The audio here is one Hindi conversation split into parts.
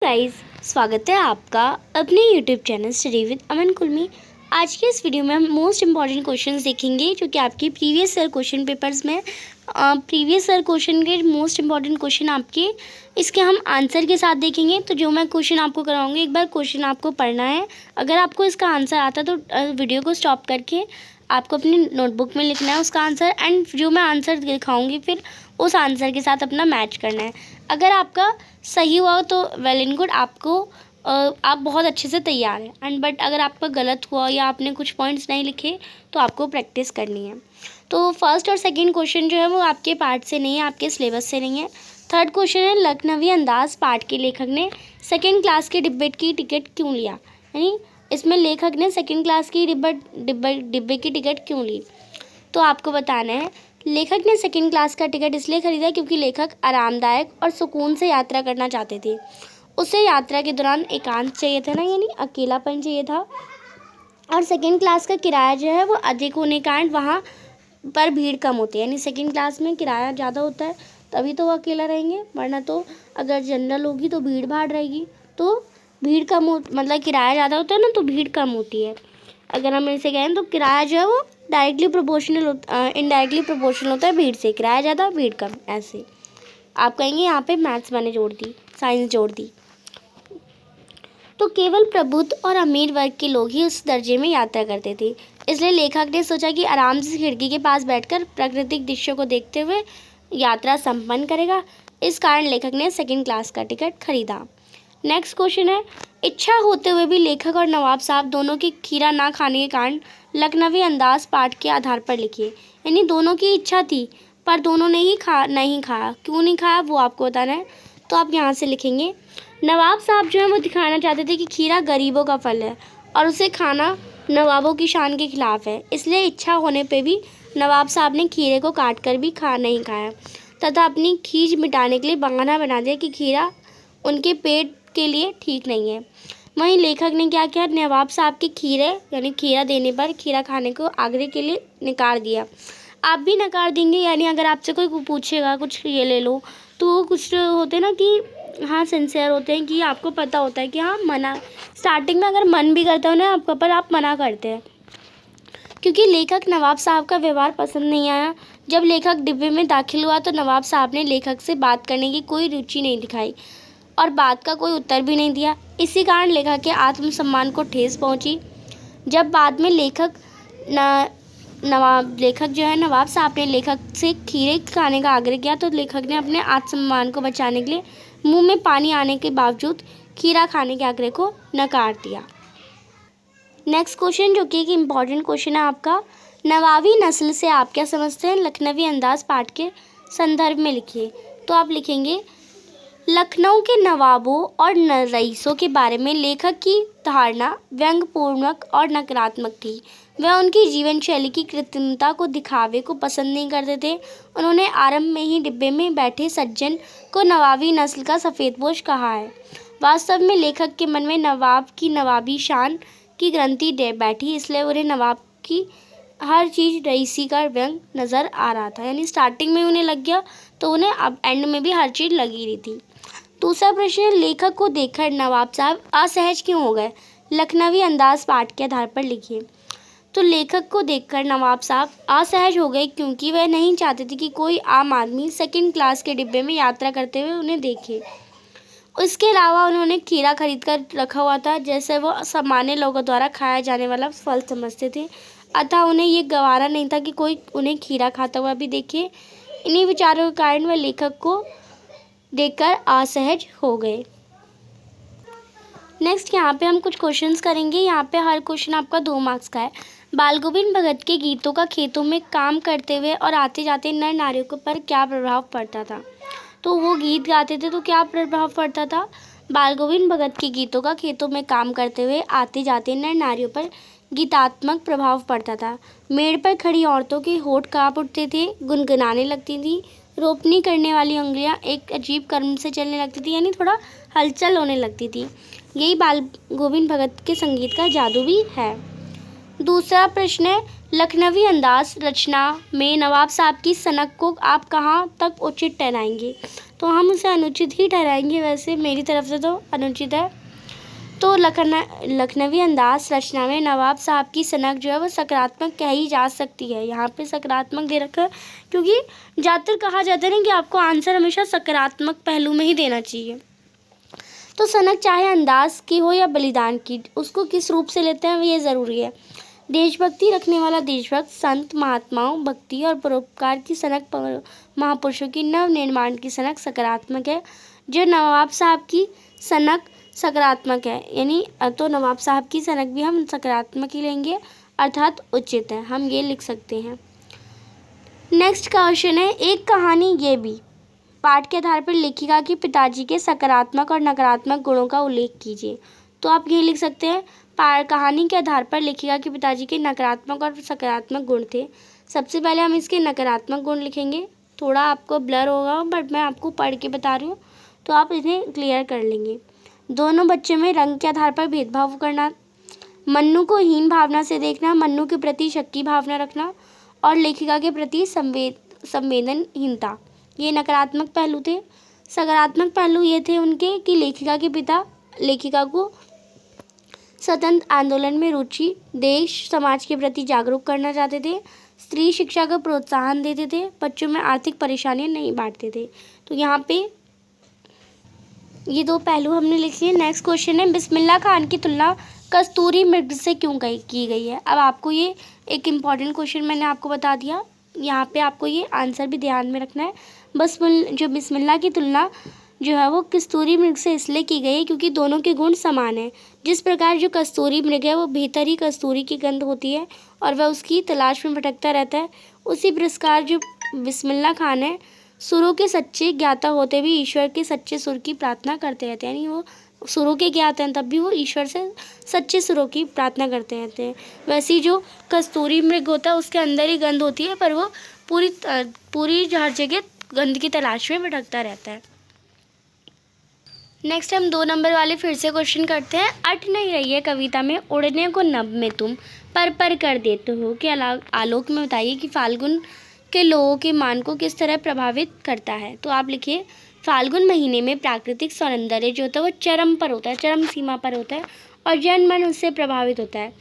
गाइस, स्वागत है आपका अपने यूट्यूब चैनल स्टडी विद अमन कुलमी। आज के इस वीडियो में हम मोस्ट इम्पॉर्टेंट क्वेश्चंस देखेंगे जो कि आपके प्रीवियस ईयर क्वेश्चन पेपर्स में प्रीवियस ईयर क्वेश्चन के मोस्ट इम्पॉर्टेंट क्वेश्चन आपके इसके हम आंसर के साथ देखेंगे। तो जो मैं क्वेश्चन आपको कराऊंगी, एक बार क्वेश्चन आपको पढ़ना है। अगर आपको इसका आंसर आता तो वीडियो को स्टॉप करके आपको अपनी नोटबुक में लिखना है उसका आंसर, एंड जो मैं आंसर दिखाऊंगी फिर उस आंसर के साथ अपना मैच करना है। अगर आपका सही हुआ तो वेल एंड गुड, आप बहुत अच्छे से तैयार हैं। एंड बट अगर आपका गलत हुआ या आपने कुछ पॉइंट्स नहीं लिखे तो आपको प्रैक्टिस करनी है। तो फर्स्ट और सेकंड क्वेश्चन जो है वो आपके पार्ट से नहीं है, आपके सिलेबस से नहीं है। थर्ड क्वेश्चन है, लखनवी अंदाज पाठ के लेखक ने सेकेंड क्लास के डिब्बे की टिकट क्यों लिया। यानी इसमें लेखक ने सेकेंड क्लास की डिब्बे की टिकट क्यों ली। तो आपको बताना है, लेखक ने सेकेंड क्लास का टिकट इसलिए खरीदा क्योंकि लेखक आरामदायक और सुकून से यात्रा करना चाहते थे। उसे यात्रा के दौरान एकांत चाहिए था ना, यानी अकेलापन चाहिए था। और सेकेंड क्लास का किराया जो है वो अधिक होने के कारण वहाँ पर भीड़ कम होती है। यानी सेकेंड क्लास में किराया ज़्यादा होता है तभी तो वो अकेला रहेंगे, वरना तो अगर जनरल होगी तो भीड़ भाड़ रहेगी। तो भीड़ कम हो, मतलब किराया ज़्यादा होता है ना तो भीड़ कम होती है। अगर हम इसे कहें तो किराया जो है वो डायरेक्टली प्रोपोर्शनल इनडायरेक्टली प्रोपोर्शनल होता है भीड़ से। किराया ज़्यादा भीड़ कम, ऐसे आप कहेंगे। यहाँ पे मैथ्स मैंने जोड़ दी, साइंस जोड़ दी। तो केवल प्रबुद्ध और अमीर वर्ग के लोग ही उस दर्जे में यात्रा करते थे, इसलिए लेखक ने सोचा कि आराम से खिड़की के पास बैठकर प्राकृतिक दृश्यों को देखते हुए यात्रा संपन्न करेगा। इस कारण लेखक ने सेकेंड क्लास का टिकट खरीदा। नेक्स्ट क्वेश्चन है, इच्छा होते हुए भी लेखक और नवाब साहब दोनों की खीरा ना खाने के कारण लखनवी अंदाज पाठ के आधार पर लिखिए। यानी दोनों की इच्छा थी पर दोनों ने ही नहीं खाया। क्यों नहीं खाया वो आपको बताना है। तो आप यहाँ से लिखेंगे, नवाब साहब जो है वो दिखाना चाहते थे कि खीरा गरीबों का फल है और उसे खाना नवाबों की शान के खिलाफ है, इसलिए इच्छा होने पे भी नवाब साहब ने खीरे को काट कर भी नहीं खाया तथा अपनी खीज मिटाने के लिए बहाना बना दिया कि खीरा उनके पेट के लिए ठीक नहीं है। वहीं लेखक ने क्या किया, नवाब साहब के खीरे यानी खीरा देने पर खीरा खाने को आग्रह के लिए नकार दिया। आप भी नकार देंगे, यानी अगर आपसे कोई पूछेगा कुछ ये ले लो तो कुछ होते हैं ना कि हाँ सिंसियर होते हैं कि आपको पता होता है कि हाँ मना, स्टार्टिंग में अगर मन भी करता हो ना आपका पर आप मना करते हैं क्योंकि लेखक नवाब साहब का व्यवहार पसंद नहीं आया। जब लेखक डिब्बे में दाखिल हुआ तो नवाब साहब ने लेखक से बात करने की कोई रुचि नहीं दिखाई और बात का कोई उत्तर भी नहीं दिया। इसी कारण लेखक के आत्मसम्मान को ठेस पहुंची। जब बाद में लेखक जो है नवाब साहब ने लेखक से खीरे खाने का आग्रह किया तो लेखक ने अपने आत्मसम्मान को बचाने के लिए मुंह में पानी आने के बावजूद खीरा खाने के आग्रह को नकार दिया। नेक्स्ट क्वेश्चन जो कि एक इम्पॉर्टेंट क्वेश्चन है आपका, नवाबी नस्ल से आप क्या समझते हैं, लखनवी अंदाज पाठ के संदर्भ में लिखिए। तो आप लिखेंगे, लखनऊ के नवाबों और रईसों के बारे में लेखक की धारणा व्यंग्यपूर्वक और नकारात्मक थी। वह उनकी जीवन शैली की कृत्रिमता को दिखावे को पसंद नहीं करते थे। उन्होंने आरंभ में ही डिब्बे में बैठे सज्जन को नवाबी नस्ल का सफ़ेदपोश कहा है। वास्तव में लेखक के मन में नवाब की नवाबी शान की ग्रंथि बैठी, इसलिए उन्हें नवाब की हर चीज़ रईसी का व्यंग नज़र आ रहा था। यानी स्टार्टिंग में उन्हें लग गया तो उन्हें अब एंड में भी हर चीज़ लगी रही थी। दूसरा प्रश्न, लेखक को देखकर नवाब साहब असहज क्यों हो गए, लखनवी अंदाज पाठ के आधार पर लिखिए। तो लेखक को देखकर नवाब साहब असहज हो गए क्योंकि वह नहीं चाहते थे कि कोई आम आदमी सेकंड क्लास के डिब्बे में यात्रा करते हुए उन्हें देखे। इसके अलावा उन्होंने खीरा खरीद कर रखा हुआ था जैसे वो सामान्य लोगों द्वारा खाया जाने वाला फल समझते थे, अतः उन्हें ये गवारा नहीं था कि कोई उन्हें खीरा खाता हुआ भी देखे। इन्हीं विचारों के कारण वह लेखक को देखकर असहज हो गए। नेक्स्ट यहाँ पे हम कुछ क्वेश्चंस करेंगे। यहाँ पे हर क्वेश्चन आपका 2 मार्क्स का है। बाल गोविंद भगत के गीतों का खेतों में काम करते हुए और आते जाते नर नारियों पर क्या प्रभाव पड़ता था। तो वो गीत गाते थे तो क्या प्रभाव पड़ता था, बाल गोविंद भगत के गीतों का खेतों में काम करते हुए आते जाते नर नारियों पर गीतात्मक प्रभाव पड़ता था। मेड़ पर खड़ी औरतों के होठ काँप उठते थे, गुनगुनाने लगती थी, रोपनी करने वाली उंगलियां एक अजीब क्रम से चलने लगती थी, यानी थोड़ा हलचल होने लगती थी। यही बाल गोविंद भगत के संगीत का जादू भी है। दूसरा प्रश्न है, लखनवी अंदाज रचना में नवाब साहब की सनक को आप कहाँ तक उचित ठहराएंगे? तो हम उसे अनुचित ही ठहराएंगे, वैसे मेरी तरफ से तो अनुचित है। तो लखनवी अंदाज रचना में नवाब साहब की सनक जो है वो सकारात्मक कही जा सकती है। यहाँ पे सकारात्मक दे रखा है, क्योंकि ज़्यादातर कहा जाता है ना कि आपको आंसर हमेशा सकारात्मक पहलू में ही देना चाहिए। तो सनक चाहे अंदाज की हो या बलिदान की, उसको किस रूप से लेते हैं ये ज़रूरी है। देशभक्ति रखने वाला देशभक्त, संत महात्माओं, भक्ति और परोपकार की सनक, महापुरुषों की नव निर्माण की सनक सकारात्मक है। जो नवाब साहब की सनक सकारात्मक है, यानी तो नवाब साहब की सनक भी हम सकारात्मक ही लेंगे, अर्थात उचित है, हम ये लिख सकते हैं। नेक्स्ट क्वेश्चन है, एक कहानी ये भी पाठ के आधार पर लेखिका के पिताजी के सकारात्मक और नकारात्मक गुणों का उल्लेख कीजिए। तो आप ये लिख सकते हैं, कहानी के आधार पर लेखिका के पिताजी के नकारात्मक और सकारात्मक गुण थे। सबसे पहले हम इसके नकारात्मक गुण लिखेंगे, थोड़ा आपको ब्लर होगा बट मैं आपको पढ़ के बता रही हूँ तो आप इन्हें क्लियर कर लेंगे। दोनों बच्चों में रंग के आधार पर भेदभाव करना, मन्नू को हीन भावना से देखना, मन्नू के प्रति शक की भावना रखना और लेखिका के प्रति संवेदनहीनता, ये नकारात्मक पहलू थे। सकारात्मक पहलू ये थे उनके कि लेखिका के पिता लेखिका को स्वतंत्र आंदोलन में रुचि, देश समाज के प्रति जागरूक करना चाहते थे, स्त्री शिक्षा को प्रोत्साहन देते थे, बच्चों में आर्थिक परेशानियां नहीं बांटते थे। तो यहाँ पे ये दो पहलू हमने लिख लिए। नेक्स्ट क्वेश्चन है, बिस्मिल्लाह खान की तुलना कस्तूरी मृग से क्यों की गई है? अब आपको ये एक इम्पॉर्टेंट क्वेश्चन मैंने आपको बता दिया, यहाँ पे आपको ये आंसर भी ध्यान में रखना है। जो बिस्मिल्लाह की तुलना जो है वो कस्तूरी मृग से इसलिए की गई है क्योंकि दोनों के गुण समान हैं। जिस प्रकार जो कस्तूरी मृग है वो भीतर ही कस्तूरी की गंध होती है और वह उसकी तलाश में भटकता रहता है, उसी प्रकार जो बिस्मिल्लाह खान है सुरों के सच्चे ज्ञाता होते भी ईश्वर के सच्चे सुर की प्रार्थना करते रहते हैं, यानी वो सुरों के ज्ञात हैं तब भी वो ईश्वर से सच्चे सुरों की प्रार्थना करते रहते हैं। वैसे ही जो कस्तूरी मृग होता है उसके अंदर ही गंध होती है, पर वो पूरी हर जगह गंध की तलाश में भटकता रहता है। नेक्स्ट हम 2 नंबर वाले फिर से क्वेश्चन करते हैं। अट नहीं रही है कविता में उड़ने को नभ में तुम पर कर देते हो के आलोक में बताइए कि फाल्गुन के लोगों के मान को किस तरह प्रभावित करता है? तो आप लिखिए, फाल्गुन महीने में प्राकृतिक सौंदर्य जो होता है वो चरम पर होता है, चरम सीमा पर होता है और जन मन उससे प्रभावित होता है।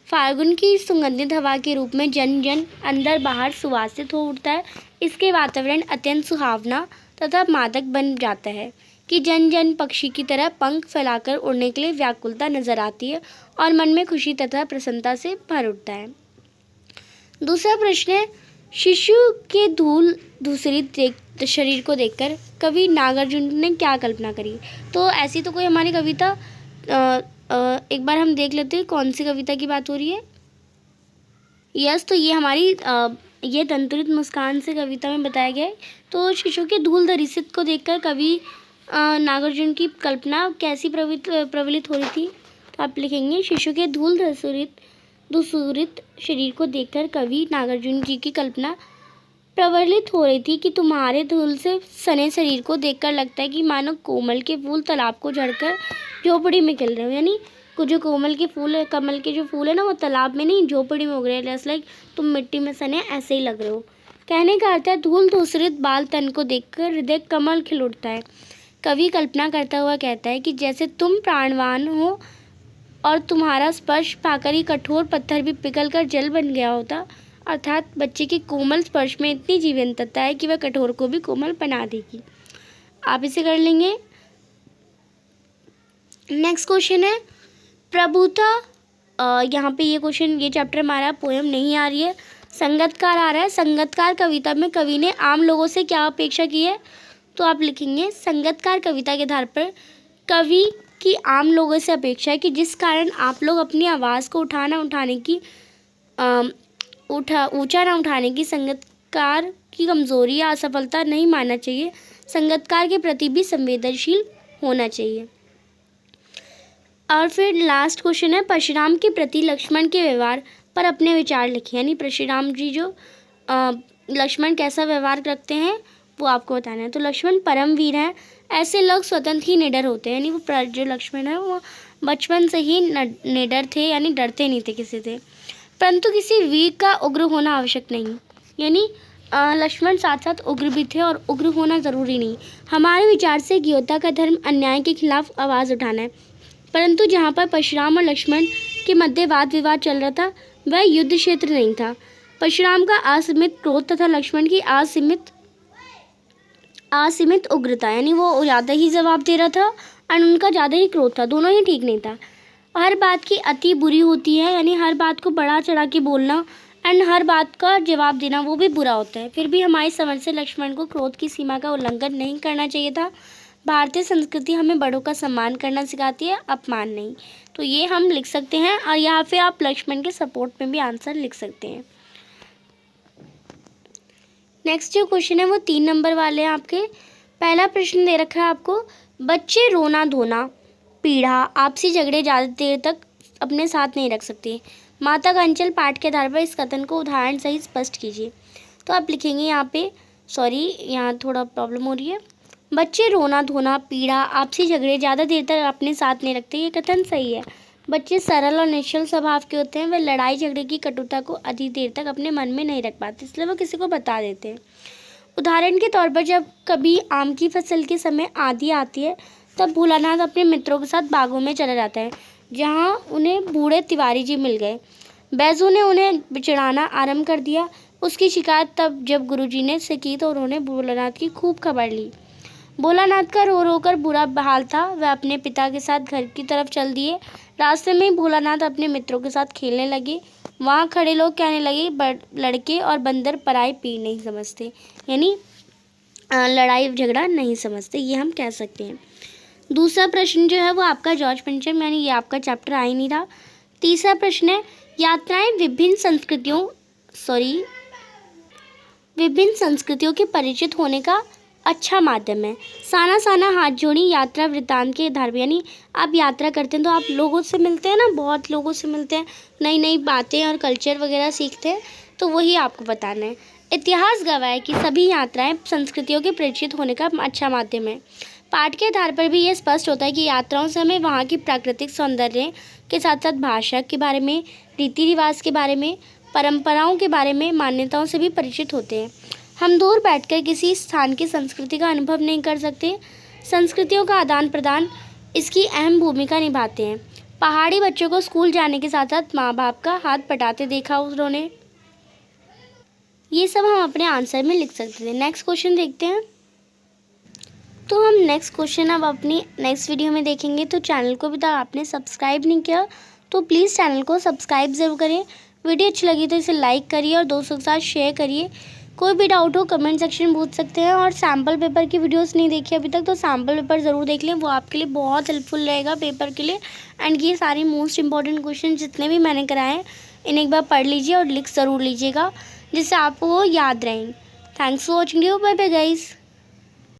फाल्गुन की सुगंधित हवा के रूप में जन जन अंदर बाहर सुवासित हो उठता है। इसके वातावरण अत्यंत सुहावना तथा मादक बन जाता है कि जन जन पक्षी की तरह पंख फैलाकर उड़ने के लिए व्याकुलता नजर आती है और मन में खुशी तथा प्रसन्नता से भर उठता है। दूसरा प्रश्न है, शिशु के धूल धूसरित शरीर को देखकर कवि नागार्जुन ने क्या कल्पना करी? तो ऐसी तो कोई हमारी कविता एक बार हम देख लेते हैं कौन सी कविता की बात हो रही है। यस, तो ये हमारी ये दंतुरित मुस्कान से कविता में बताया गया है। तो शिशु के धूल धरिसित को देखकर कवि नागार्जुन की कल्पना कैसी प्रवलित हो रही थी? तो आप लिखेंगे, शिशु के धूल धूसरित शरीर को देखकर कवि नागार्जुन जी की कल्पना प्रवलित हो रही थी कि तुम्हारे धूल से सने शरीर को देखकर लगता है कि मानो कोमल के फूल तालाब को झड़कर झोपड़ी में खिल रहे हो, यानी जो कोमल के फूल है, कमल के जो फूल है ना वो तालाब में नहीं झोपड़ी में उग रहे हैं, जैसे लाइक तुम मिट्टी में सने ऐसे ही लग रहे हो। कहने का अर्थ है धूल धूसरित बाल तन को देखकर हृदय कमल खिल उठता है। कवि कल्पना करता हुआ कहता है कि जैसे तुम प्राणवान हो और तुम्हारा स्पर्श पाकर ही कठोर पत्थर भी पिघल कर जल बन गया होता, अर्थात बच्चे के कोमल स्पर्श में इतनी जीवंतता है कि वह कठोर को भी कोमल बना देगी। आप इसे कर लेंगे। नेक्स्ट क्वेश्चन है, प्रभुता, यहाँ पे ये क्वेश्चन, ये चैप्टर हमारा पोएम नहीं आ रही है, संगतकार आ रहा है। संगतकार कविता में कवि ने आम लोगों से क्या अपेक्षा की है? तो आप लिखेंगे, संगतकार कविता के आधार पर कवि की आम लोगों से अपेक्षा है कि जिस कारण आप लोग अपनी आवाज़ को ऊंचा ना उठाने की संगतकार की कमज़ोरी या असफलता नहीं मानना चाहिए। संगतकार के प्रति भी संवेदनशील होना चाहिए। और फिर लास्ट क्वेश्चन है, परशुराम के प्रति लक्ष्मण के व्यवहार पर अपने विचार लिखें, यानी परशुराम जी जो लक्ष्मण कैसा व्यवहार रखते हैं वो आपको बताना है। तो लक्ष्मण परम वीर हैं, ऐसे लोग स्वतंत्र ही निडर होते हैं, यानी वो जो लक्ष्मण है वो बचपन से ही निडर थे, यानी डरते नहीं थे किसी से। परंतु किसी वीर का उग्र होना आवश्यक नहीं। यानी लक्ष्मण साथ साथ उग्र भी थे और उग्र होना ज़रूरी नहीं। हमारे विचार से योद्धा का धर्म अन्याय के खिलाफ आवाज़ उठाना है, परंतु जहाँ पर परशुराम और लक्ष्मण के मध्य वाद विवाद चल रहा था वह युद्ध क्षेत्र नहीं था। परशुराम का असीमित क्रोध तथा लक्ष्मण की असीमित उग्रता, यानी वो ज़्यादा ही जवाब दे रहा था और उनका ज़्यादा ही क्रोध था, दोनों ही ठीक नहीं था। हर बात की अति बुरी होती है, यानी हर बात को बढ़ा चढ़ा के बोलना एंड हर बात का जवाब देना वो भी बुरा होता है। फिर भी हमारी समझ से लक्ष्मण को क्रोध की सीमा का उल्लंघन नहीं करना चाहिए था। भारतीय संस्कृति हमें बड़ों का सम्मान करना सिखाती है, अपमान नहीं। तो ये हम लिख सकते हैं और यहाँ पे आप लक्ष्मण के सपोर्ट में भी आंसर लिख सकते हैं। नेक्स्ट जो क्वेश्चन है वो 3 नंबर वाले हैं आपके। पहला प्रश्न दे रखा है आपको, बच्चे रोना धोना पीड़ा आपसी झगड़े ज़्यादा देर तक अपने साथ नहीं रख सकते। माता का अंचल पाठ के आधार पर इस कथन को उदाहरण सहित स्पष्ट कीजिए। तो आप लिखेंगे यहाँ पे, सॉरी यहाँ थोड़ा प्रॉब्लम हो रही है, बच्चे रोना धोना पीड़ा आपसी झगड़े ज़्यादा देर तक अपने साथ नहीं रखते, ये कथन सही है। बच्चे सरल और निश्चल स्वभाव के होते हैं, वे लड़ाई झगड़े की कटुता को अधिक देर तक अपने मन में नहीं रख पाते, इसलिए वो किसी को बता देते हैं। उदाहरण के तौर पर जब कभी आम की फसल के समय आंधी आती है तब भोलानाथ अपने मित्रों के साथ बागों में चला जाता है, जहाँ उन्हें बूढ़े तिवारी जी मिल गए। बैजू ने उन्हें बिचड़ाना आरंभ कर दिया। उसकी शिकायत तब जब गुरुजी ने से की तो उन्होंने भोलानाथ की खूब खबर ली। भोलानाथ का रो रो कर बुरा हाल था, वह अपने पिता के साथ घर की तरफ चल दिए। रास्ते में भोलानाथ अपने मित्रों के साथ खेलने लगे। वहाँ खड़े लोग कहने लगे, लड़के और बंदर पराई पीर नहीं समझते, यानी लड़ाई झगड़ा नहीं समझते, ये हम कह सकते हैं। दूसरा प्रश्न जो है वो आपका जॉर्ज पंचम, यानी ये आपका चैप्टर आ ही नहीं रहा। तीसरा प्रश्न है, यात्राएं विभिन्न संस्कृतियों के परिचित होने का अच्छा माध्यम है। साना साना हाथ जोड़ी यात्रा वृत्तांत के आधार पर, यानी आप यात्रा करते हैं तो आप लोगों से मिलते हैं ना, बहुत लोगों से मिलते हैं, नई नई बातें और कल्चर वगैरह सीखते हैं, तो वही आपको बताना है। इतिहास गवाह है कि सभी यात्राएं संस्कृतियों के परिचित होने का अच्छा माध्यम है। पाठ के आधार पर भी ये स्पष्ट होता है कि यात्राओं से हमें वहाँ की प्राकृतिक सौंदर्य के साथ साथ भाषा के बारे में, रीति रिवाज के बारे में, परंपराओं के बारे में, मान्यताओं से भी परिचित होते हैं। हम दूर बैठकर किसी स्थान की संस्कृति का अनुभव नहीं कर सकते। संस्कृतियों का आदान प्रदान इसकी अहम भूमिका निभाते हैं। पहाड़ी बच्चों को स्कूल जाने के साथ साथ माँ बाप का हाथ पटाते देखा उन्होंने। ये सब हम अपने आंसर में लिख सकते थे। नेक्स्ट क्वेश्चन देखते हैं। तो हम नेक्स्ट क्वेश्चन अब अपनी नेक्स्ट वीडियो में देखेंगे। तो चैनल को भी तक आपने सब्सक्राइब नहीं किया तो प्लीज़ चैनल को सब्सक्राइब ज़रूर करें। वीडियो अच्छी लगी तो इसे लाइक करिए और दोस्तों के साथ शेयर करिए। कोई भी डाउट हो कमेंट सेक्शन में पूछ सकते हैं। और सैम्पल पेपर की वीडियोस नहीं देखी अभी तक तो सैम्पल पेपर ज़रूर देख लें, वो आपके लिए बहुत हेल्पफुल रहेगा पेपर के लिए। एंड ये सारे मोस्ट इंपॉर्टेंट क्वेश्चन जितने भी मैंने कराए हैं इन्हें एक बार पढ़ लीजिए और लिख ज़रूर लीजिएगा, जिससे आपको वो याद रहेंगे। Thanks for watching, bye bye guys.